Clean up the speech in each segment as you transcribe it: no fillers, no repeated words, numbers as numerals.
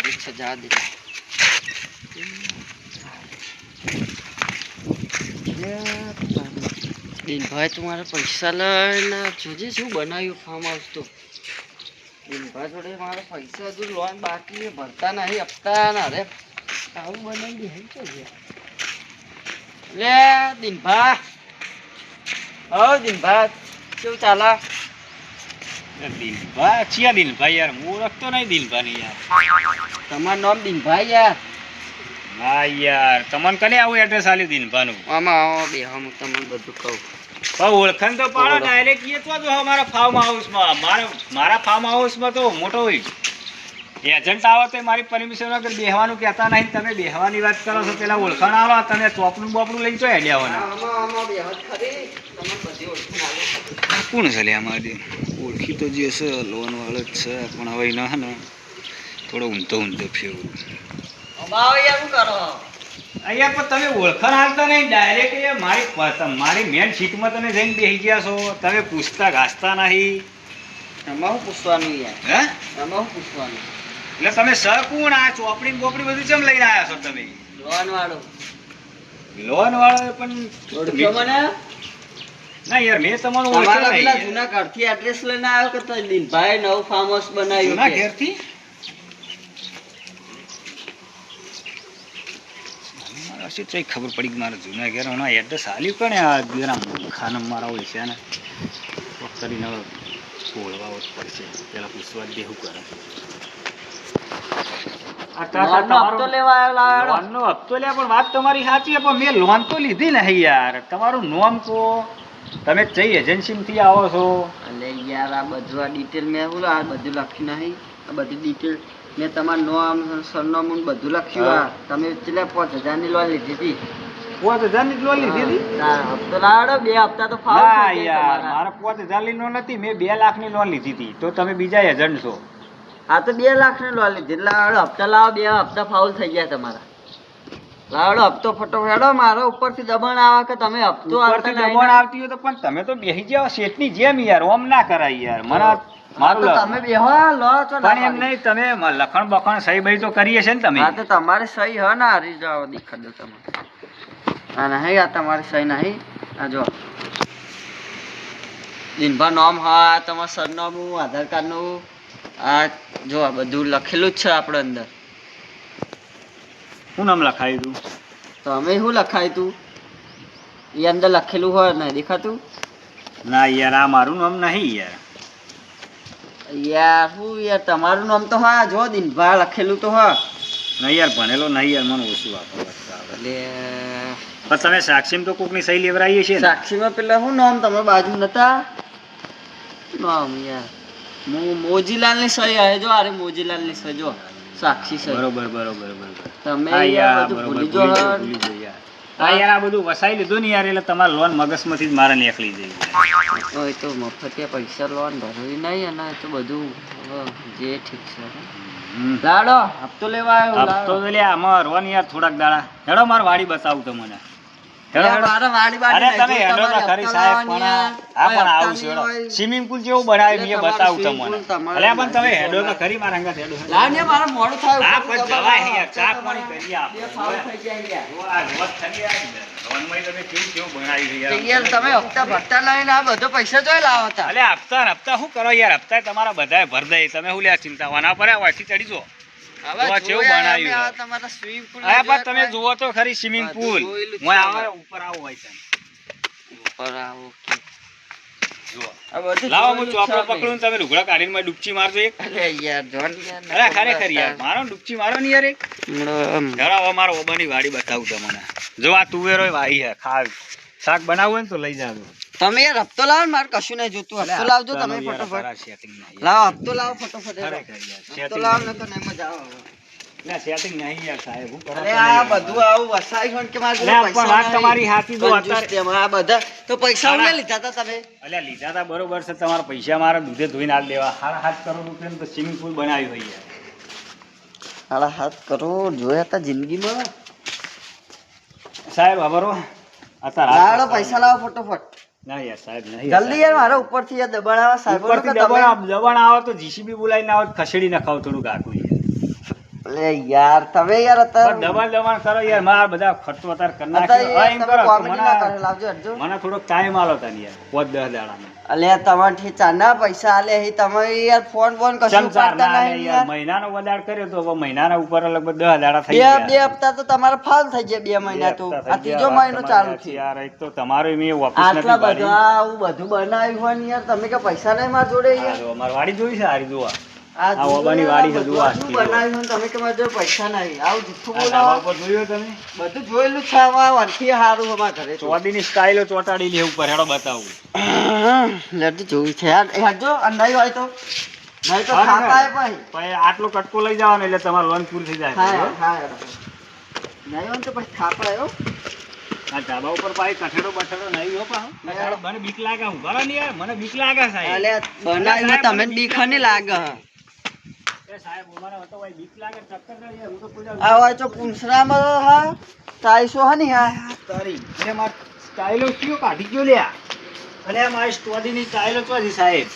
अच्छा जा दे दिन भाई तुम्हारा पैसा लना જોજે શું બનાવ્યું ફાર્મ હાઉસ તો दिन भाई જોડે મારા પૈસા હજુ લોન બાકી છે ભરતા નહીં હપ્તા ના રે આવું બનાવી દે હે તો લે दिन भाई ઓ दिन भाई શું ચાલે દિલભા છીએ દિલભા યાર હું ઓળખતો નહીં દિલભાને યાર તમારું નામ दिन भाई यार ના યાર તમને કને આવું એડ્રેસ આલ્યું દિલભાનું આમાં આવો બે હું તમને બધું કહું પણ ઓળખાણ તો પાડો ડાયરેક્ટ એ તો જો મારા ફાર્મ હાઉસમાં મારા ફાર્મ હાઉસમાં તો મોટો એજન્ટ આવે તો મારી પરમિશન વગર બેહવાનું કહેતા નહીં તમે બેહવાની વાત કરો છો પેલા ઓળખાણ આવો તમે ચોપડું બોપડું લઈ જો હેડ્યા કોણ છે લે અમારે ઓળખી તો જે છે લોન વાળો જ છે પણ હવે ના ને થોડો ઊંધો ફેવું અહીંયા પણ તમે ઓળખાણ હાલતા નહીં ડાયરેક્ટ મારી મેન સીટમાં તમે જઈને બેસી ગયા છો તમે પૂછતા ઘાસતા નહીં એમાં શું પૂછવાનું યાર હે એમાં શું પૂછવાનું એટલે તમે કોણ આ ચોપડી બોપડી બધું કેમ લઈને આવ્યા છો તમે લોન વાળો પણ મને ના યાર મેં તમારું તમારા પેલા જૂના ઘરથી એડ્રેસ લઈને આવ્યો કે દિનભાઈ નવું ફાર્મ હાઉસ બનાવ્યું જૂના ઘરથી ખબર પડી કે મારા જૂના ઘેર હમણાં એડ્રેસ આલ્યું પણ આ ઘેરા ખાના મારા હોય છે ને કરીને બોલવા પડશે પેલા પૂછવા દે શું કરે હપ્તો લે પણ વાત તમારી સાચી પણ મેં લોન તો લીધી ને યાર તમારું નામ કો તમે કઈ એજન્સીમાંથી આવો છો એટલે યાર આ બધું આ ડિટેલ મેં બોલો આ બધું લખ્યું નહીં આ બધી ડિટેલ મેં તમારું નામ સરનામું બધું લખ્યું આ તમે છેલ્લે 5000 ની લોન લીધી હતી 5000 ની લોન લીધી હતી હપ્તો લાવડો 2 હપ્તા તો ફાવ યાર મારા 5000 ની લોન નથી મેં 2 લાખ ની લોન લીધી હતી તો તમે બીજા એજન્ટ છો હા તો 2 લાખ ની લોન લીધી લાવડો હપ્તા લાવો 2 હપ્તા ફાઉલ થઈ ગયા તમારા લાવડો હપ્તો ફટોફટ હેડો મારો ઉપરથી દબાણ આવે કે તમે હપ્તો ઉપરથી દબાણ આવતી હોય તો પણ તમે તો બેસી જાવ શેઠની જેમ યાર ઓમ ના કરાય યાર મારું તમે બેહો લો તો પણ એમ નહીં તમે લખણ બખણ સહી બહી તો કરીએ છે ને તમે હા તો તમારે સહી હે ને હારી જાવ દેખાડ દો તમે હા નહીં આ તમારી સહી નહીં આ જો દિનભા નામ હા તમારું સરનામું આધાર કાર્ડનું આ જો આ બધું લખેલું જ છે આપણે અંદર શું નામ લખાયું તું તો અમે શું લખાયું તું એ અંદર લખેલું હોય ને દેખાતું ના યાર આ મારું નામ નહીં યાર યાર શું યાર તમારું નામ તો હા જો દિનભા લખેલું તો હા નહીં યાર ભણેલો નહીં યાર મને ઓછું વાપરવા એટલે પણ તમે સાક્ષીમાં તો કોકની સહી લેવરાઈએ છે સાક્ષીમાં પેલા શું નામ તમે બાજુ નતા નામ યાર મોજીલાલની સહી આવે જો અરે મોજીલાલની સહી જો સાક્ષી સહી બરોબર તમે યાર બધું ભૂલી જો હા યાર આ બધું વસાઈ લીધું ને યાર એટલે તમારે લોન મગજમાંથી જ મારે નીકળી જઈ ઓય તો મફતિયા પૈસા લોન ભરવી નહીં અને તો બધું જે ઠીક છે લાડો હપ્તો લેવા આવ્યો હપ્તો તો લે આમાં રોન યાર થોડાક દાડા હેડો માર વાડી બતાવું તમને સ્વિમિંગ પુલ જેવું બનાવ્યું મેં બતાવું તમને એટલે પણ તમે હેડો તો ખરી મારા અંગત હેડો મોડું થાય હા પણ જવાય યાર ચા પાણી કરી આપો તમે હપ્તા ભરતા લઈને આ બધો પૈસા જોઈ લાવો હતા એટલે હપ્તા શું કરો યાર હપ્તા તમારા બધા ભર દે તમે શું લે ચિંતા વાના પડે વાથી ચડી જો તમે જુઓ તો ખરી સ્વિમિંગ પુલ ઉપર આવો હોય છે લાવો હું ચોપડો પકડું તમે લુગડા કાઢીને ડૂબચી મારજો એક ખરેખર યાર મારો ડૂબચી મારો ને યાર એક ધરાવો મારો ઓબાની વાડી બતાવું તમને જો આ તુવેરો વાઈ હે ખાવ શાક બનાવવું હોય ને તો લઈ જાજો તમે યાર હપ્તો લાવો ને મારે કશું નહીં જોતું હપ્તો લાવજો તમે ફટોફટ લાવો હપ્તો લાવો ફટોફટ હપ્તો લાવો ને તો નહીં મજા આવે ના સેટિંગ નહીં યાર સાહેબ હું અરે આ બધું આવું વસાઈ ગણ કે મારે પૈસા વાત તમારી સાચી જો અત્યારે આ બધા તો પૈસા ઉને લીધા હતા તમે અલ્યા લીધા હતા બરોબર છે તમારા પૈસા મારા દૂધે ધોઈને આલ દેવા 7.5 કરોડ રૂપિયાનું તો સ્વિમિંગ પુલ બનાવ્યું હોય યાર 7.5 કરોડ જોયા હતા જિંદગીમાં સાહેબ ખબરો અત્યારે પૈસા લાવો ફટોફટ ના યાર સાહેબ નહીં જલ્દી યાર મારા ઉપરથી યાર દબાણ આવે સાહેબ દબાણ આવે તો જીસીબી બોલાવીને આવો ખસેડી નખાવ થોડું ગાકું અલે યાર તમે યાર અત્યારે દબાણ દબાણ કરો યાર, મારા બધા ખર્ચો અત્યારે કરી અત્યારે નાખ્યો. હા, એમ તમે કરો તો કોમેડી ના કરે લાવજો હટજો. મને થોડોક ટાઈમ આલો તને યાર, 5-10 દાડાનો. અલે તમારથી ચાના પૈસા આલે હી તમે યાર ફોન બોન કશું ચમ ચાર ઉપાડતા ના નહીં યાર, યાર. મહિનાનો વધાર કર્યો તો હવે મહિનાના ઉપર લગભગ 10 દાડા થઈ બે ગયા. હપ્તા તો તમારે ફાલ થઈ જાય, 2 મહિના તો બે હપ્તા આ થઈ ત્રીજો ગયા, મહિનો વાત ચાલુ તમારી છે. યાર, એક તો તમારો મેં ઓફિસ આટલા નથી ભરી. બધા આવું બધું બનાવ્યું હોય ને યાર તમે કે પૈસા નહીં માર જોડે હા, યાર. જો અમારી વાડી જોઈ છે, હારી જોવા. આ આ ઓબાની વાડી છે, જુઓ આ બધું સ્ટીલો. બનાવ્યું હોય ને તમે કે માર જોડે પૈસા નહીં. આવું જુઠ્ઠું આ ધાબા બોલો. ઉપર જોયું તમે? બધું જોયેલું છે આમાં વનથી હારું અમારા ઘરે તો. ચોદીની સ્ટાઈલો ચોટાડી લે ઉપર, હેડો બતાવું. લેટ જોયું છે યાર. હેડજો અને નહીં હોય તો નહીં તો હા, ને. થાપાય ભાઈ. પછી આટલો કટકો લઈ જવાનો એટલે તમારો લોન પૂરી થઈ હા જાય. હા નહીં હોય તો પછી થાપાય હો. આ ધાબા ઉપર પાછી કઠેડો બઠેડો નહીં હો પાછો. મને બીક લાગે, હું ભરો ને યાર, મને બીક લાગે સાહેબ. અલે બનાવ્યું તમે બીક નહીં લાગે. એ સાહેબ અમારે હતો ભાઈ બીક લાગે, ટક્કર ના યાર, હું તો કોઈ દાડો આ હોય તો પૂંછડામાં હા ટાઈસો હા ની હા. તારી એટલે માર સ્ટાઈલો કયો કાઢી ગયો લ્યા. અલે આ મારી સ્ટોડીની સ્ટાઈલો ચોથી સાહેબ.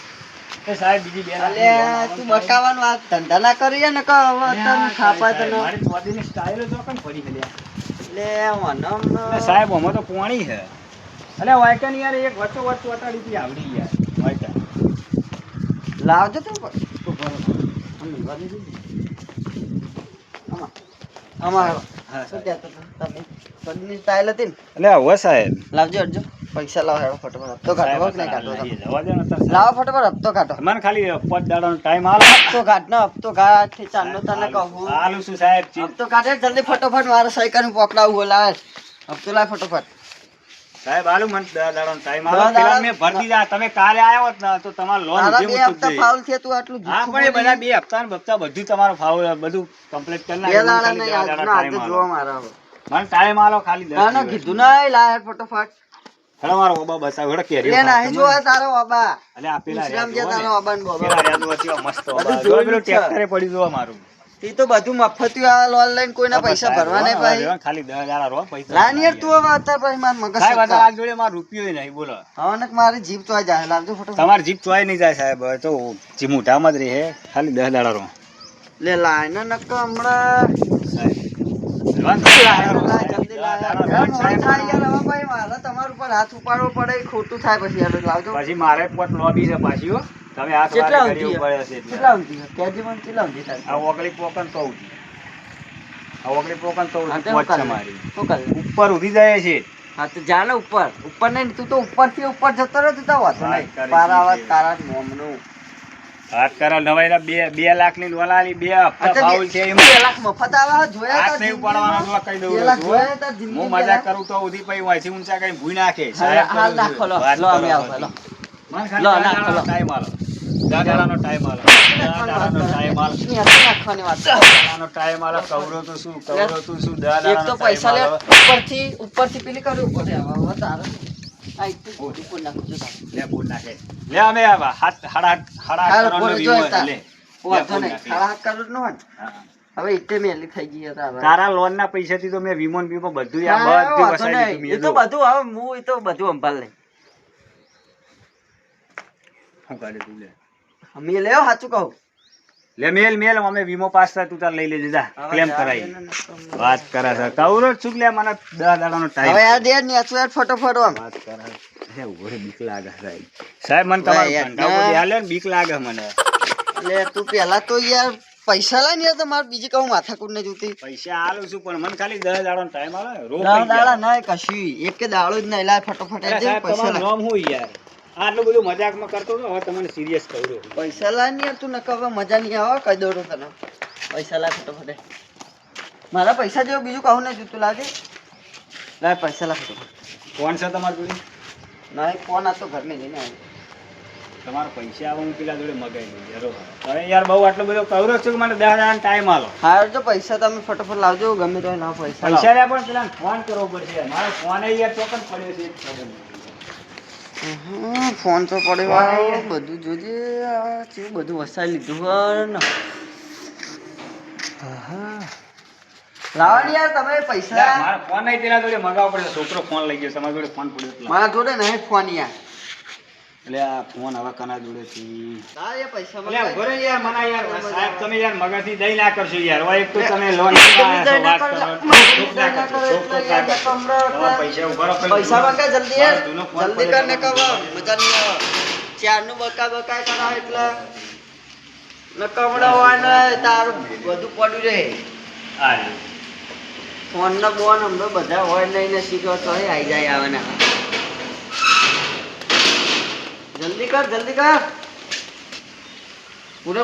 એ સાહેબ બીજી બે અલે તું બકાવાનું આ ધંધા ના કરીએ ને કે હવે તને થાપાય તને. મારી સ્ટોડીની સ્ટાઈલો તો કઈ પડી છે લ્યા. લે વનમ એટલે સાહેબ આમાં તો પોણી છે. અલે વાયકન યાર એક વચ્ચો વચ્ચ ચોટાડી હતી આવડી યાર વાયકન. લાવજો તું તો ભરો. અમાર હા શું સાહેબ. કહેતો હતો તમે સદની સ્ટાઈલ હતી ને એટલે હવે સાહેબ લાવજો અડજો પૈસા લાવો હેડો ફટોફટ હપ્તો કાઢો કે નહીં કાઢો તમે જવા દે ને અત્યારે લાવો ફટોફટ હપ્તો કાઢો મને ખાલી 5 દાડાનો ટાઈમ આલો. હપ્તો કાઢ ને હપ્તો કાઢ થી ચાંદનો તને કહું આલુ શું સાહેબ હપ્તો કાઢે જલ્દી ફટોફટ મારે સહી કરીને પકડાવું હો લાવ હપ્તો લાવ ફટોફટ સાહેબ આલુ મને 10 દાડાનો ટાઈમ આલો. 10 પેલા દાડા- મેં ભરતી જા, તમે કાલે આયા હોત ને તો તમારો લોન તારા ઉઠી બે મૂકતું હપ્તા જ ફાઉલ થયા તું આટલું હા જૂઠું પણ એ બધા બોલી. 2 હપ્તા ને બપ્તા બધું તમારું ફાવ બધું કમ્પ્લીટ કરી બે નાખ્યું. મને દાડા ખાલી 10 નહીં દાડા આજનો આજે time જોવા આલો. મારા હવે. મને ટાઈમ આલો ખાલી 10 ના ના દિવસ. કીધું નહીં લાવ હેડ ફટોફટ હેડો મારો ઓબા બસાવ, હેડો કેરીઓ લે ખાવા નહીં તમે. જોવા તારો બાબા અલે આ પેલા વિશ્રામ રહ્યા જ્યાં જુઓ તારો ને. બાબા ને બાબા. પેલા રહ્યા જુઓ કેવા મસ્ત ઓબા. બધું જો જોયેલું પેલું જ છે. ટ્રેક્ટરે પડી જુઓ મારું. ઈ તો બધું મફતિયું આ લોન લઈને કોઈના પૈસા ભરવા નહીં ભાઈ. ખાલી 10 દાડા રહો પૈસા. લાન યાર તું હવે અત્યારે પછી માર મગજ સાહેબ સટકા. અત્યારે આ જોડે મારો રૂપિયો નહીં બોલો. હવે ને મારી જીભ તો આ જાય લાવજો ફટોફટ તમારી જીપ ચોય નહીં જાય સાહેબ, હવે તો જે મોઢામાં જ રહે. ખાલી 10 દાડા રહો લે લાય ને નક્કો હમણાં સાહેબ. જવાન લાય, સાહેબ. લાય, જલ્દી લાય. યાર, મોડું થાય યાર હવે ભાઈ મારે તમારા ઉપર હાથ ઉપાડવો પડે એ ખોટું થાય પછી યાર લાવજો પછી મારે પોત લોબી છે પાછી હો. તમે હાથ કેટલા વારે કરી ઊંધી પડે છે એટલે. કેટલા ઊંધી છે? કેજી મને કેટલા ઊંધી થાય? આ ઓગળી પોકન તો ઉધી. આ ઓગળી પોકન તો હા, ઉધી તે પોત હું છે કરી મારી. શું કરી ઉપર ઉધી જાય છે. હા તો જા ને ઉપર ઉપર નહીં તું તો ઉપરથી ઉપર જતો રહે તું તો વાંધો વાત નહીં કરી પારાવા દીધી. તારા મોમનું વાત કરો નવાઈના 2 લાખની લોન આલી, 2 હપ્તા અચ્છા, ફાઉલ છે એમ. 2 લાખ મફત આવે છે, જોયા હાથ તા નહીં ઉપાડવાનો, જો કહી દઉં 2 લાખ છું. જોયા તા જિંદગી હું મજાક કરું તો ઉધી પછી વાંચી ઊંચા કઈ ભૂઈ નાખે. હાલ સાહેબ હાલ કરું નાખો છું. લો વાત લો અમે કરો આવો લો મને ખાલી લો, 10 નાખો, દાડાનો લો. ટાઈમ આલો. 10 દાડાનો ટાઈમ આલો. 10 દાડાનો ટાઈમ આલો. નાખવાની વાત 10 દાડાનો ટાઈમ આલો. કવરો તો શું, કવરો તો શું, 10 એક દાડાનો તો પૈસા લે ટાઈમ ઉપરથી પેલી કરવું પડે હવે તારે આ એક તો ગોળી પર નાખું છું તારે. લે ફૂલ નાખે. લે અમે આવા હાડા હાલ, કરોડનો બોલો, વીમો જો છે, તાર. લે. વાંધો ફૂલ નહીં નાખી. સાડા 8 કરોડ નો હોય ને. હા. હવે એટલે મેલી થઈ ગઈ છે તારે. તારા લોન ના પૈસાથી તો મેં વીમો ને બીમો બધું આ હા, બધું વાંધો વસાવી નહીં. દીધું એ તો મેં. બધું હવે હું એ તો બધું સંભાળ લઈ શું કરે તું લે? અમે લેવો સાચું કહું લે મેલ અમે વીમો પાસ થાય તું તાર લઈ લેજે જા હવે ક્લેમ યાર, કરાવી. એને નતો. વાત કરે છે કવરો જ છું લે મને 10 દાડાનો ટાઈમ. હવે યાર દે ને યાર ફટોફટ આમ વાત કરે છે ઉભો રે બીક લાગે સાહેબ. સાહેબ મને ભાઈ તમારું યાર, ધંધા ઉપર ધ્યાન લે ને બીક લાગે મને. એટલે તું પેલા તો યાર પૈસા લાય ને યાર તો મારે બીજી કહું માથાકૂટ ને જોતી પૈસા આલું છું પણ મને ખાલી 10 દાડાનો ટાઈમ આલે રો દાડા દાડા ના કશું એક કે દાડો જ નહીં લાય ફટોફટ અરે દે સાહેબ પૈસા તમારું લાય નામ હું યાર આટલું બધું મજાકમાં કરતો હતો હવે તમને સિરિયસ કહું છું. પૈસા લાય ને યાર તું નકર હવે મજા નહીં આવે કહી દઉં છું તને પૈસા લાય ફટોફટ મારા પૈસા જેવું બીજું કહું ને જોતું લાગે લાય પૈસા લાય ફટોફટ કોણ છે તમારી જોડે? નહીં ફોન આ તો ઘર ને લઈને આવ્યો તમારા પૈસા આવે હું પેલા જોડે મગાઈ દઉં યાર. હવે યાર બહુ આટલો બધો કવરો છું કે મને 10 દાડાનો ટાઈમ આલો. હા જો પૈસા તમે ફટોફટ લાવજો ગમે તો લાવ પૈસા લાવો. પૈસા લે પણ પેલા ફોન કરવો પડશે મારો ફોન યાર ચોકન પડ્યો છે એક ખબર નહીં. ફોન તો પડ્યો બધું જોજે આ કેવું બધું વસાઈ લીધું હોય ને લાવવાની યાર તમે પૈસા યાર, મારો ફોન નહીં પેલા જોડે મગાવવો પડશે છોકરો ફોન લઈ ગયો તમારી જોડે ફોન પડ્યો એટલે. મારા જોડે નહીં ફોન યાર એટલે આ ફોન હવે કના જોડેથી હા એ પૈસા એટલે મંગાવી. ઉભો રહો યાર, મને યાર સાહેબ તમે યાર મગજથી દઈ ના કરશો યાર. હવે એક તો તમે લોન પૈસા ઉભા રહો. પૈસા મંગાવ જલ્દી યાર. મારો જૂનો ફોન જલ્દી પડ્યો કર ને છે. કવા મજા નહીં આવે. ચારનું બકાય કરાવે એટલે નકમડા હોય ને તારું બધું પડ્યું રહે. આ રહ્યું. ફોન ના બોન હમણાં બધા હોય નહીં ને શીખો તો આવી જાય આવે ને. જલ્દી કર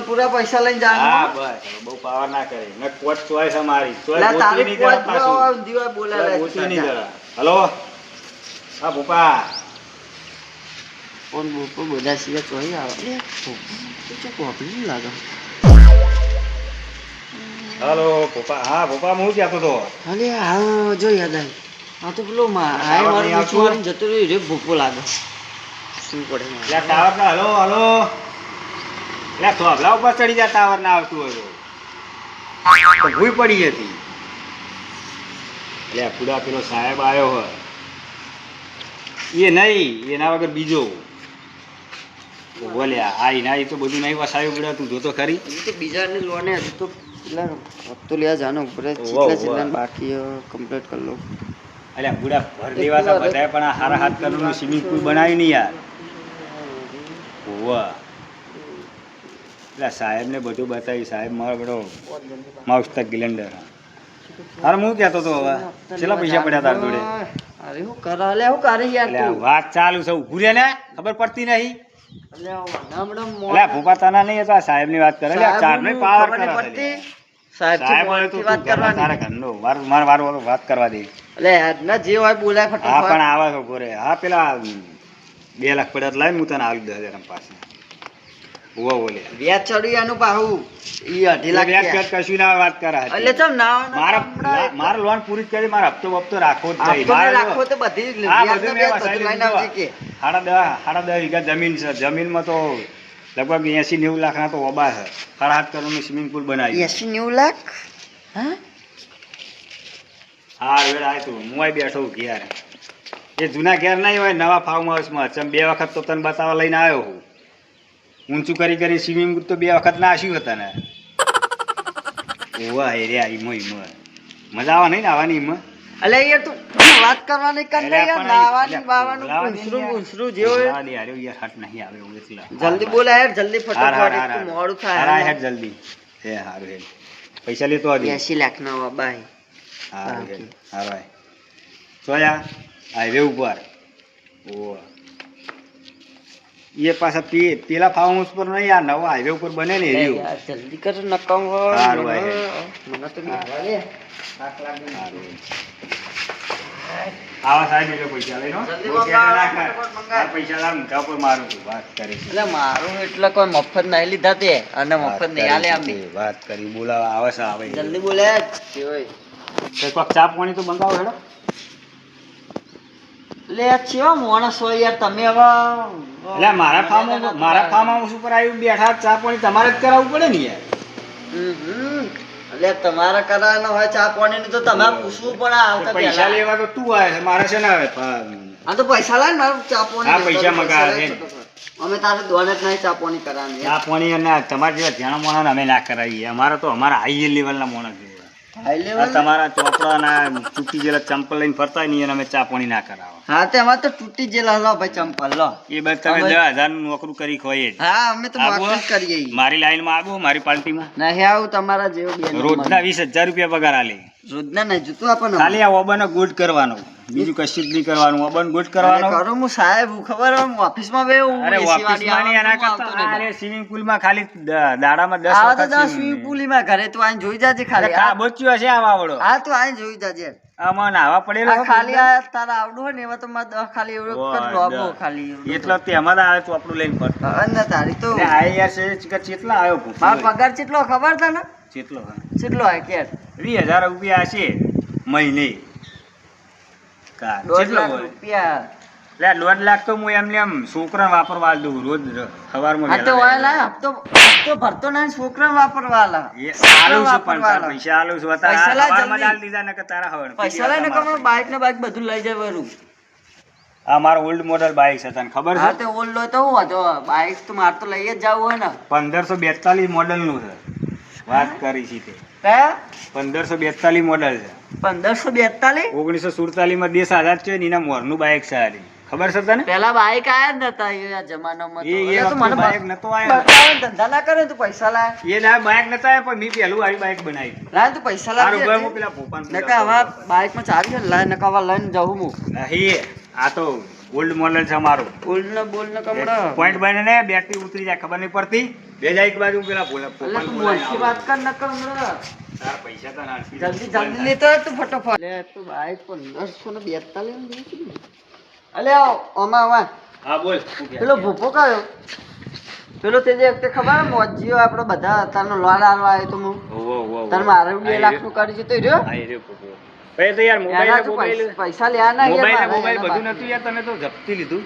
પૂરા પૈસા લઈને હા જવાનું. બસ બહુ પાવર ના કરે. મેં કોચ ચોઈસ અમારી ચોઈસ લા ગોતી તારી નહીં પોચ જરા પાછું. દીવા બોલાવે ગોતી નહીં જરા. હલો હા ભૂપા. ફોન બોપો બધા સિવાય તો અહીં આવે. લે તો કોપી લાગે. હલો ભૂપા. હા ભૂપા હું કહેતો હતો. અરે હા જો યાદ આવી. આ તો પેલો હાય મારું પૂછું વાળીને જતો રહ્યો રે ભૂપો લાગે. શું પડે મારે? એટલે ટાવર ના હલો એટલે થોભલા ઉપર ચડી જાય ટાવર ના આવતું હોય તો ભૂઈ પડી હતી. એટલે પૂરા પેલો સાહેબ આવ્યો હોય એ નહીં એના વગર બીજો બોલ્યા આ ના એ તો બધું નહીં વસાયું પડે. તું જોતો ખરી. હજી તો બીજાની લોને હજી તો પેલા હપ્તો લેવા જાનો ઉપર વાહ. ચીટલા બાકી કમ્પ્લીટ કરી લો. એટલે પૂરા ભર લેવા હતા બધાએ પણ આ હારા હાથ કરવાનું સ્વિમિંગ પુલ બનાવ્યું નહીં યાર. વાહ એટલે સાહેબને બધું બતાવ્યું. સાહેબ મારો બધો માઉસ્તક ગિલેન્ડર. અરે હું કહેતો હતો હવે કેટલા પૈસા પડ્યા તાર જોડે? અરે હું કરા લે હું કરે યાર એટલે તું. વાત ચાલુ છે ઊભું રહે ને ખબર પડતી નહીં. એટલે હમણાં એટલે ભૂપા તને નહીં હતો સાહેબની વાત કરે. એટલે ચારનો પાવર ખબર નહીં પડતી. કરે. સાહેબ સાહેબ હોય તો થી તું વાત તારા કરવાની. ઘરનો મારું વાત કરવા દે. એટલે ના જે હોય બોલાય હા પણ ફટાફટ. આવા છો ઘરે. હા પેલા 2 લાખ પડ્યા લાવીને હું તને આવી 10,000 પાસે. ઉવા બોલે વ્યાજ ચડ્યું એનું પાહું ઈ 2.5 લાખ વ્યાજ થયા. કર કશું ના વાત કરે. એટલે ચમ ના મારા લોન પૂરી જ કરી. મારા હપ્તો રાખવો જ નહીં. આપતો ને મારે રાખો તો બધી હા, વ્યાજ બધું તો મેં વ્યાજ વસાવી બધું લઈને લીધું. આવજે કે. 10.5 વીઘા જમીન છે. જમીનમાં તો લગભગ 80-90 લાખના તો ઓબા છે. 7.5 કરોડનું સ્વિમિંગ પુલ બનાવ્યું. 80-90 લાખ હા હા વેળ આવ્યું તું. હું અહીં બેઠો છું ઘેર. એ જૂના ઘેર નહીં હોય નવા ફાર્મ હાઉસમાં. ચમ 2 વખત તો તને બતાવવા લઈને આવ્યો હું. ઊંચું કરી સ્વિમિંગ પુલ તો 2 વખત નાશ્યું હતા ને. ઓવા હે રે ઈમો મજા આવે નહીં ને આવવાની ઈમાં. અલે યાર તું વાત કરવાની કર ને એટલે યાર પણ નાવાની એટલે બાવાનું બોલાવા દે ને પૂંછરું યાર. જેવો બોલાવા દે યાર. યાર હટ નહીં આવે એવું એટલે. જલ્દી બોલા યાર જલ્દી હાર, ફટાફટ હાર, એક તો હાર. મોડું હાર, થાય હેડ જલ્દી. હે હારું હેડ. પૈસા લેતો આવી. 80 લાખ નો બાય હારું હેડ. હારું આય. સોયા હાઈવે ઉપર. ઓવા એ પાછા પેલા ફાર્મ હાઉસ પર નહીં યાર નવો હાઈવે ઉપર બને ને એ રહ્યું. યાર જલ્દી કર નકામ હારું ભાઈ. મને તો બેહવા દે થાક લાગે હારું. આવા સાહેબ એટલે પૈસા લઈ લો. જલ્દી બહુ મંગાવ, ના કર. ફટાફટ મંગાવ. આ પૈસા લાવ મોઢા ઉપર મારું છું. વાત કરી છે. એટલે મારું એટલે કોઈ મફત નહીં લીધા તે અને મફત નહીં આલે આમ બી. વાત કરી બોલાવા આવે છે આવે. જલ્દી બોલે જે હોય તો કોક ચા પાણી તો મંગાવો હેડો. લે ચેવા માણસ હોય યાર તમે હવે એટલે મારા ફાર્મ હાઉસ ઉપર આવી બેઠા ચા પાણી તમારે જ કરાવવું પડે ને યાર. એટલે તમારે કરાવવાનો હોય ચા પાણી નું તો તમારે પૂછવું પડે આવતા પૈસા પહેલા. લેવા તો તું આવે છે મારે છે ને આવે. આ તો પૈસા લાય ને મારું ચા પાણી હા, લેતો પૈસા તો મંગાવે લાય છે. ફટાફટ. અમે તારે દોને જ નહીં ચા પાણી કરવાની ચા પાણી અને તમારા જેવા ધ્યાન મોણા અમે ના કરાવીએ. અમારા તો અમારા હાઈ લેવલના મોણા છે. હાઈ આ લેવલ તમારા ચોપડાના તૂટી ગયેલા ચંપલ લઈને ફરતા નહીં અને અમે ચા પાણી ના કરાવો. હા તે અમારે તો તૂટી જેલા લો ભાઈ ચંપલ લો એ બસ તમે અમે- 10,000 નું નોકરું કરી ખોઈએ જ. હા અમે તો આબુ? નોકરી જ કરીએ ઈ. મારી લાઈનમાં આવું મારી પાર્ટીમાં નહીં આવું તમારા જેવો બે નંબર. રોજના 20,000 રૂપિયા પગાર આલે. રોજના નહીં જૂતું આપણને ખાલી આ ઓબાનો ગુડ કરવાનો બીજું કશું જ નહીં કરવાનું. ઓબાનો ગુડ કરવાનો. કરું હું સાહેબ હું ખબર હોય, હું ઓફિસમાં બે હું અરે AC વાળી ઓફિસમાં નહીં એના આવે, હું આવતો કરતા નહીં. અરે સ્વિમિંગ પુલમાં ખાલી દાડામાં 10 આવા તો વખત જા swimming. સ્વિમિંગ પુલીમાં ઘરે તું આઈને જોઈ જાજે ખાલી અરે બચ્યું હશે આવા આવડો. હા તું આઈને જોઈ જાજે આમાં નાવા પડેલો આ ખાલી આ તારા આવડું હોય ને એમાં તો મારે દસ ખાલી એવડો કરી લો આપો ખાલી એવડું. એટલો તેમાં જ આવે ચોપડું લઈને ફરતો. હા ને તારી તો એટલે આ યાર છે કેટલા આવ્યો ભૂખો મારો પગાર કેટલો ખબર તને કેટલો કેટલો હોય કે 20,000 રૂપિયા હશે મહિને. કા 1.5 કેટલો લાખ હોય? રૂપિયા એટલે 1.5 લાખ તો હું એમને એમ છોકરાને વાપરવા દઉં રોજ સવારમાં હા તો વહેલા હોય લાય હપ્તો ભરતો નહીં છોકરા વાપરવા આલા એ આલું છું પણ વાપરવા તાર આલા. પૈસા આલું છું હતા પૈસા લાય સવારમાં જ જલ્દી. આલી દીધા ને કે તારા હવે પૈસા લઈને કમો બાઈક ને બાઈક બધું લઈ જાય વરું આ મારો ઓલ્ડ મોડલ બાઇક છે તને ખબર હા છે તે ઓલ્ડ હોય તો હું વાંધો બાઈક તો મારે તો લઈ જ જવું હોય ને 1542 મોડલ નું છે વાત કરી છે તે કયા 1542 મોડલ છે 1542 1947 માં દેશ આઝાદ થયો ને એના મોરનું બાઇક છે આ રહ્યું. ખબર છે તને પેલા બાઈક આયા જ નતા એ જમાનામાં તો. એ એટલે તું મને બાઇક નતો આયો બતાવે ધંધા ના કરે તું પૈસા લાય એ ના બાઇક નતા આયા પણ મેં પહેલું આવી બાઇક બનાવી લાય તું પૈસા તારું લાય ઘર હું પેલા ભોપાલ નકા હવે બાઈક માં ચાવી છે ને લાય નકા હવે લઈને જાઉં હું નહીં આ તો ઓલ્ડ મોડલ છે મારું બોલ ને કમડા પોઈન્ટ બને ને બેટરી ઉતરી જાય ખબર નહીં પડતી બે જાય એક બાજુ પેલા એટલે તું મોલથી વાત કર ન કમડા તારા પૈસા તો નાખી જલ્દી લેતો આવ તું ફટોફટ લે તું બાઈક 1542 અલે આવ ઓમાં હા બોલ પેલો ભૂપો કયો પેલો તે જે વખતે ખબર મોજીઓ આપણે બધા તારનો લોન આલવા આવ્યો તો હું તાર મારે 2 લાખ નું કરી જતો રહ્યો હા રે પોપો ભાઈ તો યાર મોબાઈલ પૈસા લેવા ના મોબાઈલ બધું નતું યાર તમે તો જપ્તી લીધું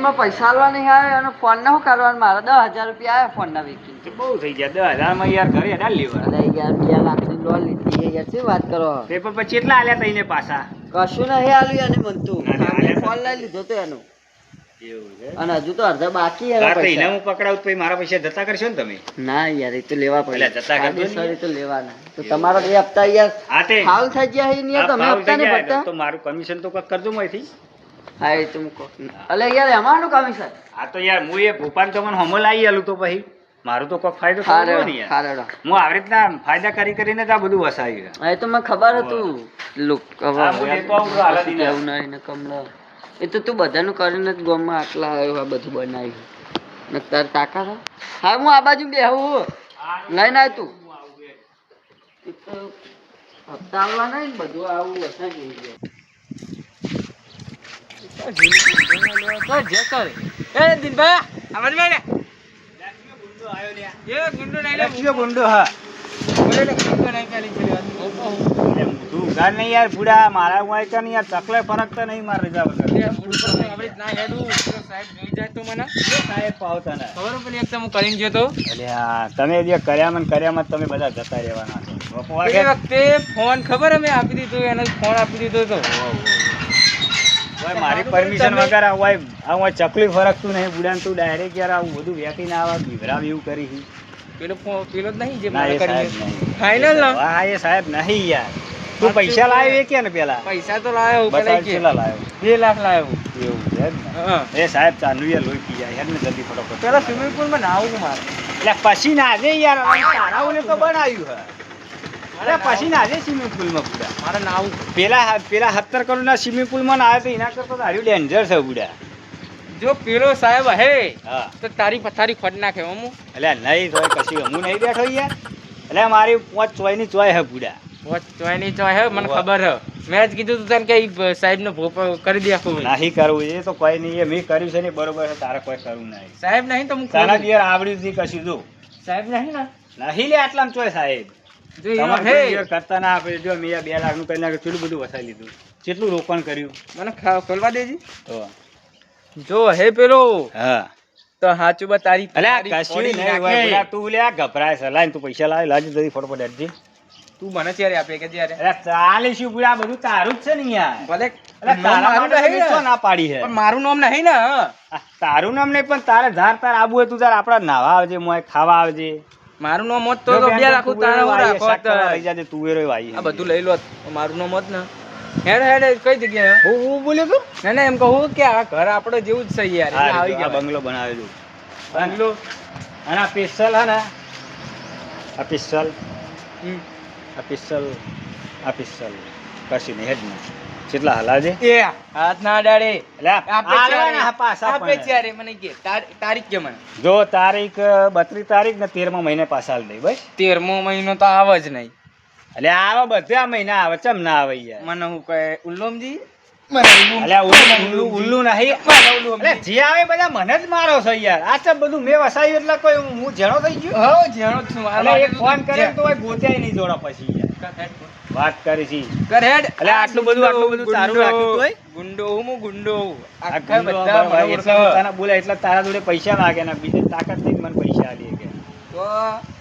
માં પૈસા આલવા નહીં આવે અને ફોન ના શું કરવાનું મારે 10,000 રૂપિયા આવ્યા ફોન ના વેચી તો બહુ થઈ ગયા 10,000 માં યાર ઘરે ડાલ લેવા અરે યાર 2 લાખ ની લોન લીધી યાર શું વાત કરો પેપર પછી કેટલા આલ્યા તઈને પાછા કશું નહીં આલ્યું એને મન તું ના, ના, મેં ના. ફોન લઈ લીધો તો એનો એવું છે અને હજુ તો અડધા બાકી એના તાર તો એને પૈસા હું પકડાવું પછી મારા પૈસા જતા કરશો ને તમે ના યાર એ તો લેવા પડે એટલે જતા કરજો ને. કાયદેસર એ તો લેવાના તો તમારા 2 હપ્તા યાર હા તે ફાઉલ થઈ ગયા હે ને યાર તમે ફાઉલ હપ્તા થઈ નહીં જાય ભરતા તો મારું કમિશન તો કક કરજો માંથી હા એ તો મૂકો અલે યાર એમાંનું કમિશન આ તો યાર હું એ ભોપાલ તમને હમલ આવી આલું તો પછી મારું તો કોક ફાયદો થવો હારે જોઈએ ને યાર હારે હું આવી રીતના ફાયદા કરીને જ આ બધું વસાવી હા એ તો મને ખબર હતું લુક હવે હા, હું લેતો આવું તો હાલા દીના. એવું નહીં ને કમલા એ તો તું બધાનું કરીને જ ગામમાં આટલા આવ્યો આ બધું બનાવ્યું ને તાર તાકાત હે? હા હું આ બાજુ બેહું લઈને આવ તું એ તો હપ્તા આવવા નહીં ને બધું આવું વસાઈ ગયું ગુંડો હા તું ગાર નહીં યાર બુડા મારા હું આયકા નહીં યાર ચકલે ફરક તો નહીં માર રજા વગર સાહેબ પાવતા ને એટલે હા તમે જે કર્યામાં ને કર્યામાં જ તમે બધા જતા રહેવાના છો બાપુ વાગે ફોન ખબર અમે આપી દીધો એને ફોન આપી દીધો તો ઓય મારી પરમિશન વગર આ ઓય ચકલી ફરકતું નહીં બુડાને તું ડાયરેક્ટ યાર આવું બધું વેકીને આવા બીવરાવ એવું કરી છે. પેલો પેલો જ નહીં જે ના મને એ સાહેબ કરી નહીં ફાઇનલ ના હા એ સાહેબ નહીં યાર તું પૈસા લાવ્યો એ કે ને પેલા પૈસા તો લાવ્યો બતાવ પેલા કેટલા લાવ્યો 2 લાખ લાવ્યો એવું છે એમ ને? હા એ સાહેબ ચાનુએ લોહી પી જાય હેડ ને જલ્દી ફટોફટ પેલા સ્વિમિંગ પુલ માં નાવું મારે એટલે પછી નાજે યાર તારાઓને તો બનાવ્યું હે અરે પછી નાજે સ્વિમિંગ પુલમાં બુડા મારે નાવું પેલા 17 કરોડના સ્વિમિંગ પુલમાં ના આવે તો એના કરતા હાર્યું ડેન્જર છે બુડા જો પેલો સાહેબ હે હા તો તારી પથારી ખોટ નાખે હું એટલે નહીં તો કશું હું નહીં બેઠો યાર એટલે મારી 5 ચોયની ચોય હે બુડા ચોયની ચોય હે મને ખબર હે મેં જ કીધું તું તને કે ઈ સાહેબ નો ભોપ કરી દે આખું નહીં કરવું એ તો કોઈ નહીં એ મેં કર્યું છે ને બરોબર છે તારે કોઈ કરવું નહીં સાહેબ નહીં તો હું તારા ખોલું. યાર આવડ્યું નથી કશું જો સાહેબ નહીં ને નહીં લે આટલામાં ચોય સાહેબ જો ઈ તમારે હે કોઈ યાર કરતા ના આપે જો મેં 2 લાખનું કરી નાખ્યું કેટલું બધું વસાવી લીધું કેટલું રોકાણ કર્યું મને ખોલવા દેજી તો જો હે પેલો હા તો હાચું બા તારી અલ્યા પથારી કશું ફોડી નહીં નાખે. હોય બુડા તું લે ગભરાય છે લાઈન તું પૈસા લાવી લાજી જલ્દી ફટોફટ હેડજી તું મને ત્યારે આપે કે ત્યારે અરે ચાલે શું બુડા બધું તારું જ છે ને યાર ભલે અરે તારા મારું માટે નહીં મેં તો ને. ના પાડી છે પણ મારું નામ નહીં ને આ તારું નામ નહીં પણ તારે ધાર તાર આબુ હોય તું તાર આપડા નાવા આવજે મોય ખાવા આવજે મારું નામ હોત તો બે રાખું તારે હું રાખો લઈ જાજે તુવેરો વાઈ આ બધું લઈ લો મારું નામ હોત ને હેડ હેડ કઈ જગ્યાએ હું બોલ્યો તું ના ના એમ કહું કે આ ઘર આપણે જેવું જ છે યાર એટલે આવી આ ગયા બંગલો બનાવેલું બંગલો અને આ પિસ્તલ હે ને આ પિસ્તલ હમ. આ પિસ્તલ આ પિસ્તલ કશું નહીં હેડ ને કેટલા હલાવજે એ હાથ ના અડાડે એટલે આલવાના પાછા આપે પણ. ત્યારે મને કે તારીખ કે મને જો તારીખ 32 તારીખ ને 13મા મહિને પાછા આલ દઈ બસ 13મો મહિનો તો આવે જ નહીં એટલે આવા બધા મહિના આવે ચમ ના આવે યાર મને હું કહે ઉલ્લોમજી અલ્યા ઉલ્લુ નહીં એટલે જે આવે બધા મને જ મારો છો યાર આ ચમ બધું મેં વસાવ્યું એટલે કોઈ હું જેણો થઈ ગયો હો જેણો જ છું એટલે એક ફોન કરે તો કોઈ ગોત્યાય નહીં જોડા પછી યાર વાત કરી છી કર હેડ એટલે આટલું બધું તારું રાખ્યું તોય? ગુંડો હું ગુંડો આ આખા ગુંડો બધા બરાબર, મને એટલે ઓળખે. હું તને બોલે એટલે તારા જોડે પૈસા લાગે ને બીજી તાકાત નહીં મને પૈસા આલી કે તો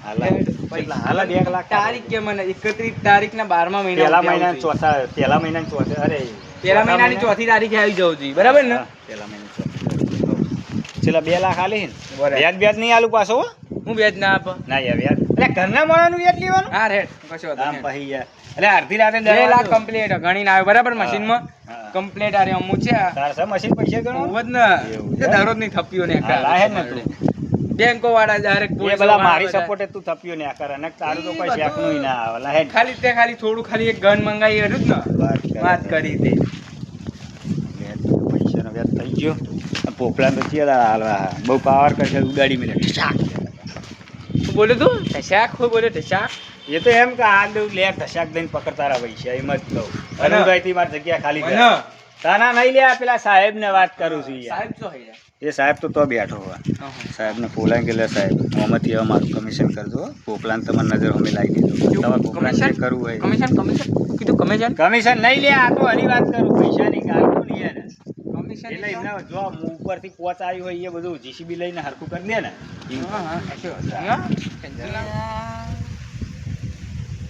હાલા. હેડ, કેટલા? હાલા 2 લાખ તારીખ કે મને 31 તારીખ ના 12મા પહેલા મહિના મહિના ચોથા પહેલા મહિના ચોથા અરે પેલા મહિનાની 4મી તારીખે આવી જવું જોઈએ બરાબર ને હા, પેલા મહિને છેલ્લા 2 લાખ આલી ને બરાબર. વ્યાજ નહીં આલું પાછો હો. હું વ્યાજ ના આપો ના યાર વ્યાજ એટલે ઘરના માણસનું વ્યાજ લેવાનું હા રેડ કશો વાંધો આમ નહીં. પછી યાર એટલે અડધી રાતે 2 લાખ દરવાજો. કમ્પ્લીટ ગણીને આવ્યો બરાબર હા. મશીનમાં હા. કમ્પ્લીટ આરે અમુક છે તાર છે મશીન પૈસા ગણો બહુ જ ને એવું એ છે? દરરોજ ની થપ્પીઓ ને હા, લાહે ને તું. બેંકો વાળા ડાયરેક્ટ એ બધા મારી સપોર્ટે તું થપ્યો ને આ કરે અને તારું તો કોઈ શેકનું ના આવે લાહે ને. ખાલી તે ખાલી થોડું ખાલી એક ગન મંગાવી હતું જ ને વાત કરી તે પૈસાનો વ્યાજ થઈ ગયો આ પોપલા તો ચેલા હાલવા બહુ પાવર કરશે ઉડાડી મેલે શાક. શું બોલે તું ઢસાક હું બોલે ઢસાક એ તો એમ કે આ દઉં લે ઢસાક દઈને પકડતા રહ્યા પૈસા એમ જ કહું અનુભાઈ મારી જગ્યા ખાલી કર. મને તાના નહીં લે પેલા સાહેબ ને વાત કરું છું યાર. સાહેબ શું હૈ એ સાહેબ તો બેઠો હોય સાહેબને બોલાય કે લે સાહેબ આમાંથી હવે મારું કમિશન કરજો પોપલાને તમારી નજર અમે લાવી દીધું તમારે પોપલાને જે કરવું હોય કમિશન કમિશન કીધું કમિશન કમિશન નહીં લે આ તો હરી વાત કરું પૈસાની ગાલ તો નહીં ને કમિશન એટલે એમને જો ઉપરથી પોચ આવી હોય એ બધું જીસીબી લઈને હરખું કરી દે ને હા હા સાચી વાત છે. હા? ટેન્શન ના.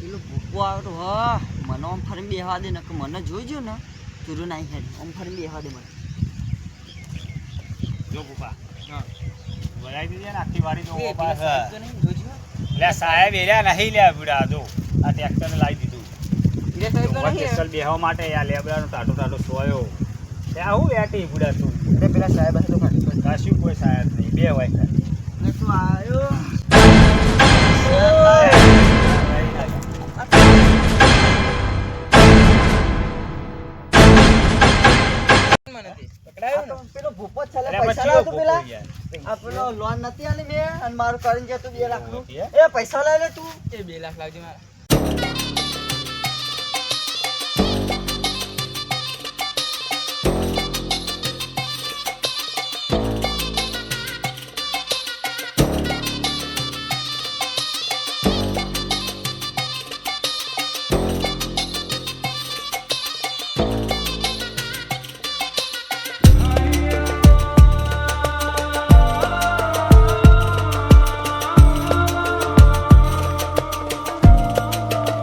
પેલો ભૂકો આવતો હ મને આમ ફરી બેહવા દે ને કે મને જોઈજો ને તુરું નહીં હેડ આમ ફરી બેહવા દે મને જો ભૂપા હા. બોલાવી દીધી ને આખી વાડી તો એ ઓપા પેલા છે. સાહેબ તો નહીં જોઈજો લે સાહેબ એર્યા નહીં લે બુડા જો આ ટ્રેક્ટરને લાવી દીધું પેલા સાહેબ તો જોવા નહીં સ્પેશિયલ બેહવા માટે આ લેબડાનો ટાટો ટાટો સોયો ત્યાં હું વેટી બુડા તું એટલે પેલા સાહેબ હશે તો ખાલી કશું કોઈ સાહેબ નહીં બે હોય ખાલી. ને તું આવ્યો મને તે પકડાયો ને પેલો ભૂપો જ છેલ્લે અરે પૈસા પછી લાવતો ભૂકો પેલા યાર. આ પેલો લોન નથી આલી મેં અને મારું કરીને જતું 2 લાખનું હે? એ પૈસા લઈ લે તું એ 2 લાખ લાવજે મારા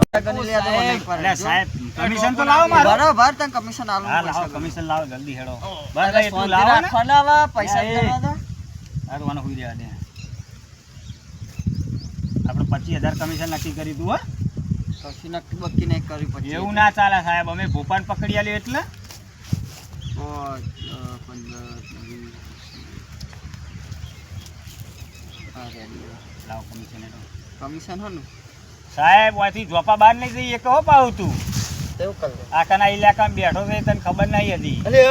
અરે સાહેબ કમિશન તો લાવો મારું બરાબર તને કમિશન આલું હા લાવો કમિશન લાવો જલ્દી હેડો બસ ભાઈ તું લાવો ને રાખવાના વા પૈસા એ. દેવા દો આ તો મને હુઈ દેવા દે આપણે 25000 કમિશન નક્કી કરી તું હો કશું નક્કી બક્કી નહીં કર્યું પછી એવું ના ચાલે સાહેબ અમે ભોપાલ પકડી આલ્યો એટલે 15 લાવો કમિશન હેડો કમિશન હો ને સાહેબ ઓયથી જોપા બહાર નહીં જઈએ કહો પાઉ તું તેવું કર લે આકાના ઇલાકામાં બેઠો છે તને ખબર નહીં હતી અરે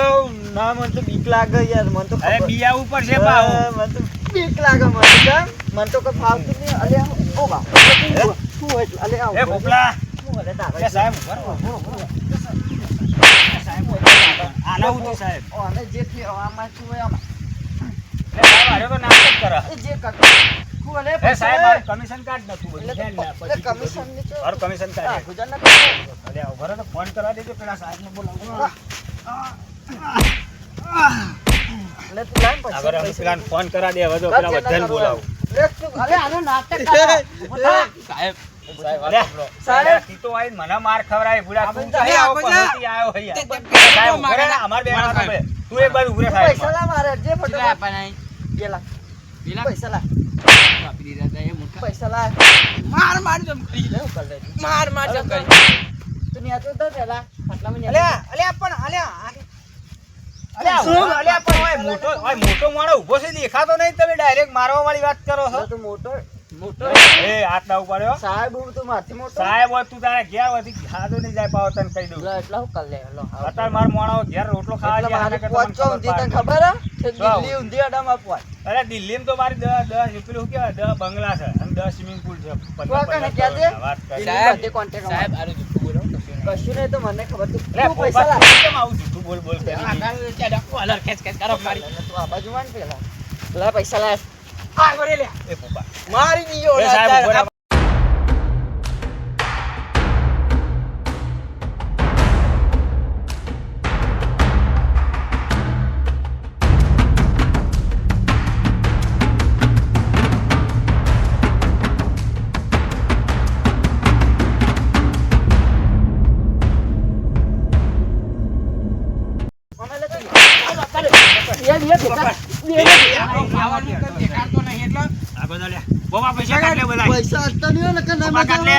ના મને તો બીક લાગે યાર મને તો અરે બિયા ઉપર છે પાઉ મને તો બીક લાગે મને તો કેમ મને તો કોઈ ફાવતું નહીં અલે ઓ બા શું હોય તું? અલે આવ એ ભોપલા શું અલે તારે એ સાહેબ સાહેબ આના ઉઠી સાહેબ ઓ અને જે થી આમાં શું હોય આમાં એ સાહેબ હારે તો નાટક કરે એ જે કરતો શું અલે એ સાહેબ મારું કમિશન કાર્ડ નતું બધું એટલે ધ્યાન ના, તો પછી કમિશન ની તો મારું કમિશન કાર્ડ ગુજરાત ના કરો અરે ઉભા રહો તો ફોન કરવા દેજો પેલા સાહેબને બોલાવો એટલે તું લાઈન પર આગળ અમે પેલા ફોન કરા દે હવે તો પેલા બધાને બોલાવો અલે આનો નાટક કરે ઉભો થા. સાહેબ અરે સાહેબ. સાહેબ તી તો આઈને મને માર ખવરાય બુડા તું તો અહીં આવો પહોંચી આવ્યો હૈયા સાહેબ ઉભો રહે ને, અમાર બે હાથ ઉભે. તું એક બાજુ ઉભરે પૈસા સાહેબ લા મારે જે ફટો કેટલા આપવાના અહીં? 2 લાખ 2 લાખ પૈસા લા આપી દીધા હતા એ મોટા પૈસા લા માર માર જમ કરી લેવું કર લે માર માર જમ કરી તું ની આતો તો પેલા આટલામાં ની અલ્યા અલ્યા પણ અલ્યા અલ્યા હું અલ્યા પણ ઓય મોટો માણસ ઊભો છે દેખાતો નહીં તમે ડાયરેક્ટ મારવા વાળી વાત કરો છો તો મોટો મોટો એ હાથ ના ઉપાડ્યો સાહેબ હું તો મારથી મોટો સાહેબ હોય તું તારે ઘેર વધી ખાધો નહીં જાય પાવ તને કહી દઉં લે એટલા હું કર લે લો અત્યારે માર મોણો ઘેર રોટલો ખાવા એટલે જાય મારી આના કરતા મને પહોંચો ઊંધી તને ખબર ખબર હે કે શું? દિલ્હી ઊંધી અડામાં પહોંચ અરે દિલ્હીમાં તો મારી 10 પેલું શું કહેવાય 10 બંગલા છે અને 10 સ્વિમિંગ પૂલ છે 15 કોણ કહે છે? વાત કરી સાહેબ, સાહેબ contact સાહેબ આરું જુઠ્ઠું બોલો કશું નહીં. કશું નહીં તો મને ખબર તું લે તું પૈસા લા કેમ આવું જૂઠું બોલ બોલ કરી આગળ ત્યાં ડખો અલર ખેંચ ખેંચ કરો મારી તું આ બાજુ વાન પેલા લા પૈસા લા આ કરે લે એ પોપા મારી દીયો એ સાહેબ ઉભો રહો. આ બધા લે બોબા પૈસા કાઢ લે બધા પૈસા આપતા નહીં હોય ને કે નહીં બોબા કાઢ લે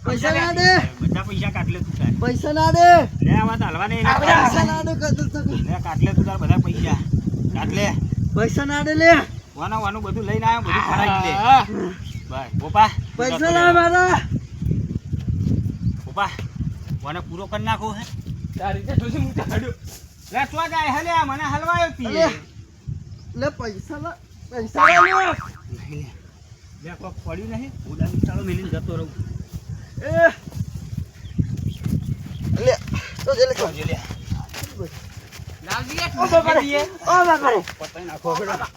પૈસા ના દે બધા પૈસા કાઢ લે તું તાર પૈસા ના દે લે આ વાત હલવા નહીં પૈસા ના દે કદું તો લે કાઢ લે તું તાર બધા પૈસા કાઢ લે પૈસા ના દે લે વાનું બધું લઈને આવ્યો બધું ફરાઈ દે બસ બોપા પૈસા ના મારા બોપા વાનો પૂરો કરી નાખો હે તારી રીતે ઠોસી મૂકી હાડ્યો. લે તો જાય હલે મને હલવાયો તી અલે, લે પૈસા ના લે નહીં લે કોક પડ્યું નહીં ઉડાન ચાલો મિલીને જતો રહું એ લે તો જે લે જોજે લે લાવજી ઓ બાપા રે ઓ બાપા રે પતાઈ નાખો બેટા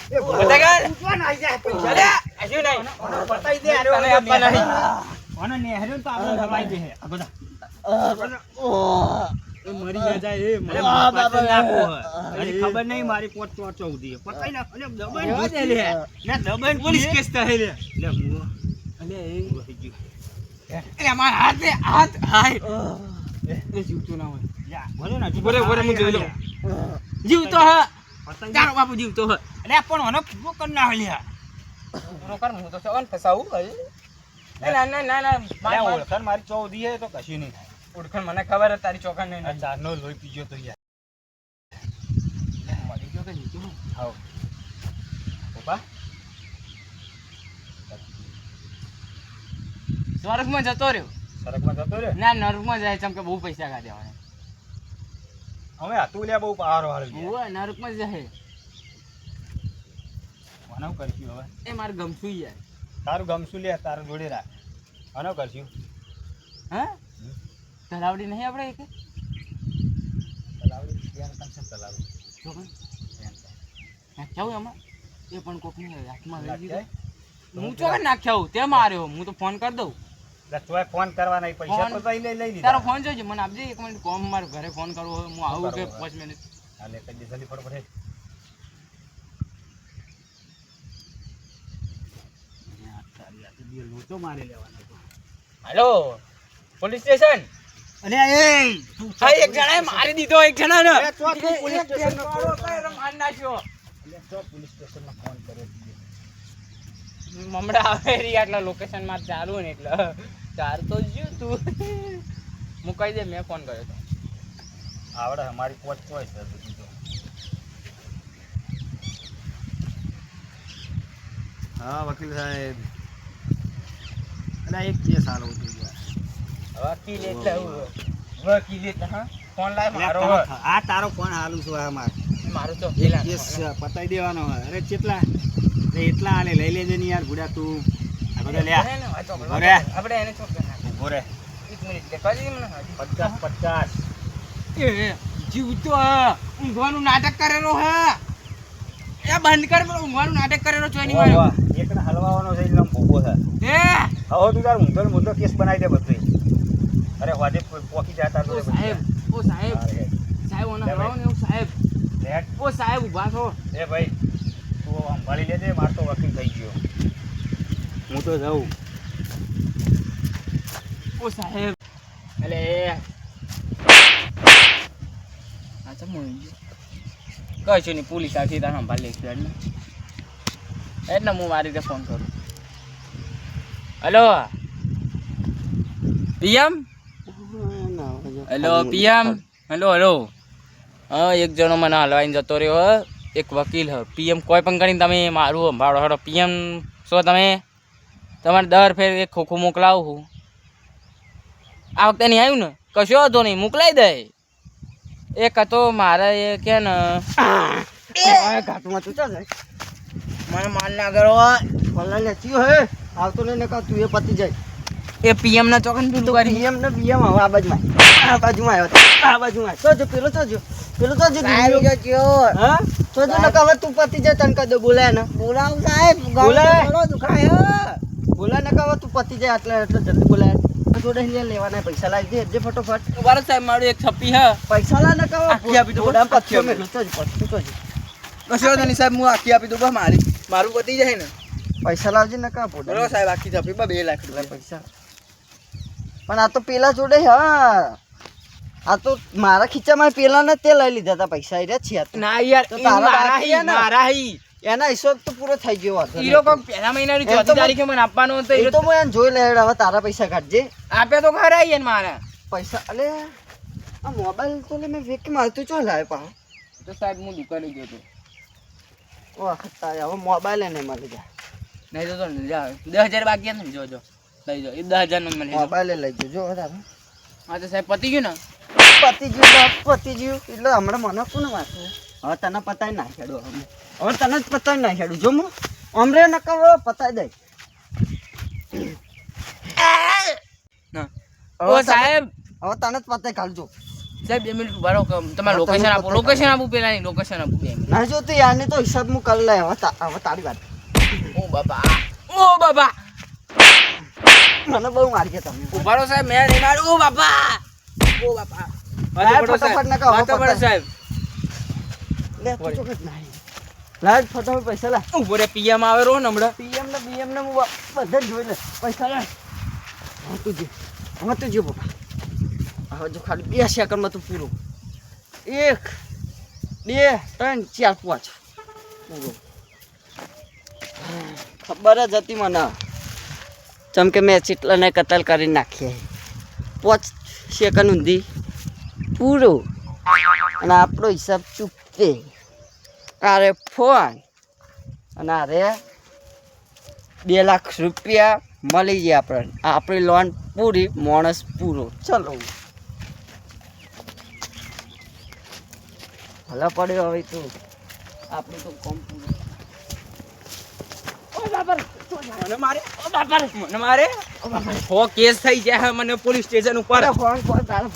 એ બધા ગાલ. ઉઠવા ના જાય પૈસા ચાલે હજુ નહીં પતાઈ દે અરે તને આપવા નહીં. ઓને નેહર્યો તો આપણે હલવાઈ દે આ બધા મરી ના જાય એ અરે પતાઈ નાખો હજી ખબર નહીં મારી પોત ચોર ચૌધી પતાઈ નાખ અલે દબાઈ રહેવા દે લે. ના દબાઈ પોલીસ કેસ થાય લે લે મુઓ અલે વહી ગયું અરે મારા હાથ હાય એ જીવતું ના હોય જા બોલો ને બોરે બોરે હું જોઈ લઉં. જીવતો હ પતાઈ તારો બાપુ જીવતો હ અરે પણ ઓને પૂરો કરી નાખ લ્યા પૂરો કર હું તો સવાન ફસાવું ભાઈ ના ના ના ના લે ઓળખાણ મારી ચૌધી હે તો કશું નહીં થાય ઓળખાણ મને ખબર હતી તારી ચોકન નહીં આ ચારનો લોહી પીજો તો યાર મરી ગયો કે જીતું હાવ ઓપા સ્વર્ગમાં જતો રહ્યો સરકમાં જતો રે ના નર્કમાં જાય ચમ કે બહુ પૈસા કાઢ્યા હોય હવે હતું લે બહુ પાવર વાળું યાર ઓય નર્કમાં જાય મને હું કરશું હવે એ મારે ગમશું યાર તારું ગમશું લે તારું જોડે રાખ મને કરશું હા તલાવડી નહીં આપણે એક તલાવડી ત્યાં કંસે તલાવડી ચોકન નાખ્યા એમાં એ પણ કોકની હાથમાં લઈ દીધો હું ચોકન નાખ્યા હું તે માર્યો હું તો ફોન કરી દઉં લે તોય ફોન કરવા નહીં પૈસા તો ફોન- લઈ તારો લીધા ફોન જોઈજે મને આપજે એક મિનિટ કોમ મારે ઘરે ફોન કરવો હોય હું આવું કે 5 મિનિટ હા લે કઈ જલ્દી ફટાફટ લોચો મારી લેવાનો હેલો પોલીસ સ્ટેશન અરે એ તું હા એક જણાએ મારી દીધો એક જણાને અરે તો તું પોલીસ સ્ટેશનમાં ફોન કર. મારી નાખ્યો અરે તો પોલીસ સ્ટેશનમાં ફોન કર્યો હમણાં આવે રી આટલા લોકેશન માં ચાલુ ને એટલે ચાર તો જ્યું તું મુકાઈ દે મેં ફોન કર્યો તો આવડે અમારી કોચ ચોઈસ છે બીજું તો હા વકીલ સાહેબ અરે એક કેસ હાલો હતું યાર વકીલ એટલે વકીલ એટલે હા ફોન લાય મારો આ તારો ફોન હાલું છું આ મારું તો એક કેસ પતાઈ દેવાનો હોય અરે કેટલા એટલા હાલે લઈ લેજે ને યાર ભૂડા તું આ બધા લે આપણે એને ચોક ઉભો રે 1 મિનિટ લે કરી મને 50 એ જીવતો ઊંઘવાનું નાટક કરેલો હે એ બંધ કર પેલો ઊંઘવાનું નાટક કરેલો ચોઈ નહીં માર્યો એકને હલવાવાનો છે એટલે ભૂગો છે એ હવે તું તાર ઊંધો કેસ બનાવી દે બધું અરે વાજે પોકી જતા ઓ સાહેબ સાહેબ ઓને હલાવો ને એવું સાહેબ લેટ ઓ સાહેબ ઊભા છો એ ભાઈ તું સંભાળી લેજે માર તો વકીલ થઈ ગયો હું તો જાઉં ઓ સાહેબ અલે અચ્છા મોઈ કશું નહીં પોલીસ આવશે તાર સંભાળ લઈશું એટલે હું મારી રીતે ફોન કરું hello PM hello PM hello હા એક જણો મને હલવાઈને જતો રહ્યો હ એક વકીલ હ પીએમ કોઈ પણ કરીને તમે મારું સંભાળો હેડો પીએમ છો તમે તમારે દર ફેર એક ખોખું મોકલાવું છું આ વખતે નહીં આવ્યું ને કશો હતો નહીં મોકલાવી દે એક હતો મારે એ કે ને ઘાટમાં તું ચાલ મને માલ ના કરો ભલા લે ચિયો હે આવતો ને નકા તું એ પતી જાય એ પીએમ ના ચોકન પેલું કરી પીએમ ને પીએમ હવે આ બાજુમાં આવ્યો આ બાજુમાં તો જો પેલો તો જો હા તો જો નકા હવે તું પતી જાય તને કદો બોલાય ને બોલાવ સાહેબ બોલાય દુખાય બોલાય નકા હવે તું પતી જાય એટલે જલ્દી બોલાય જોડે લેવાના પૈસા લાવી દે ફટોફટ બરાબર સાહેબ મારું એક છપ્પી હ પૈસા લા નકા આખી આપી દો, બોડા આખી પત્યો આપી દો. મેં તો જ કશો વાંધો નહીં સાહેબ હું આખી આપી દઉં બસ મારું પતી જાય ને પૈસા લાવજે નકા પોડા સાહેબ આખી છપ્પી 2 લાખ પૈસા પણ આ તો પેલા જોડે હા આ તો મારા ખીચામાં પેલા ને તે લઈ લીધા હતા પૈસા એ રહ્યા છે ના યાર તો એ તારા મારા બાકી હી હે ને? મારા હી એના હિસાબ તો પૂરો થઈ ગયો વાંધો હીરો નહીં. કોક પહેલા મહિનાની એમ તો 4 તારીખે મને આપવાનો હતો એ તો હું એને જોઈ લે હવે તારા પૈસા કાઢજે આપે તો ખરા ઈ એને મારે પૈસા અલે આ મોબાઈલ તો લે મેં વેકી મારતું ચો લાવે પા તો સાહેબ હું દુકાને ગયો તો ઓ ખત્તા હવે મોબાઈલ એને મળી જાય નહીં તો 10,000 બાકી હતા ને જોજો લઈ જાઓ એ 10,000 નો મને મોબાઈલ લઈ જજો તારે હા તો સાહેબ પતી ગયું ને પતી ગયું એટલે હમણાં મને કોને વાંચે હવે તને પતાઈ નાખ્યાડું હવે તને જ પતાઈ નાખ્યાડું જો હું અમરે નકર પતાઈ દઈ ના હવે ઓ સાહેબ હવે તને જ પતાઈ કાઢજો સાહેબ 2 મિનિટ ઉભા રહો તમારે લોકેશન આપો લોકેશન આપો પેલા ની લોકેશન આપો 2 મિનિટ ના જો તું યારની તો હિસાબ હું કરી લે હવે તારી વાત ઓ બાબા મને બહુ મારી તમે ઉભા રહો સાહેબ મેં નહીં મારું ઓ બાબા ફટાફટ નકા વાત તો પડો સાહેબ લે તું ચોકટ નહીં લાજ ફટાફટ પૈસા લા ઉભો રે પીએમ આવે રો ને હમણાં પીએમ ને બીએમ ને હું બધા જ જોઈ લે પૈસા લે હવે તું જો બાપા હવે જો ખાલી 2 સેકન્ડમાં તું પૂરું 1 2 3 4 5 પૂરું ખબર જ હતી મને ચમ કે મેં ચીટલાને કતલ કરી નાખીએ 5 સેકન્ડ ઊંધી પૂરું અને આપણો હિસાબ ચૂકવે આરે ફોન અને આરે 2 લાખ રૂપિયા મળી જાય આપણને આપણી લોન પૂરી માણસ પૂરો ચલો ભલા પડ્યો હવે તું આપણું તો કોમ પૂરું મને મારે કેસ થઈ જાય મને પોલીસ સ્ટેશન ઉપર ફોન તારા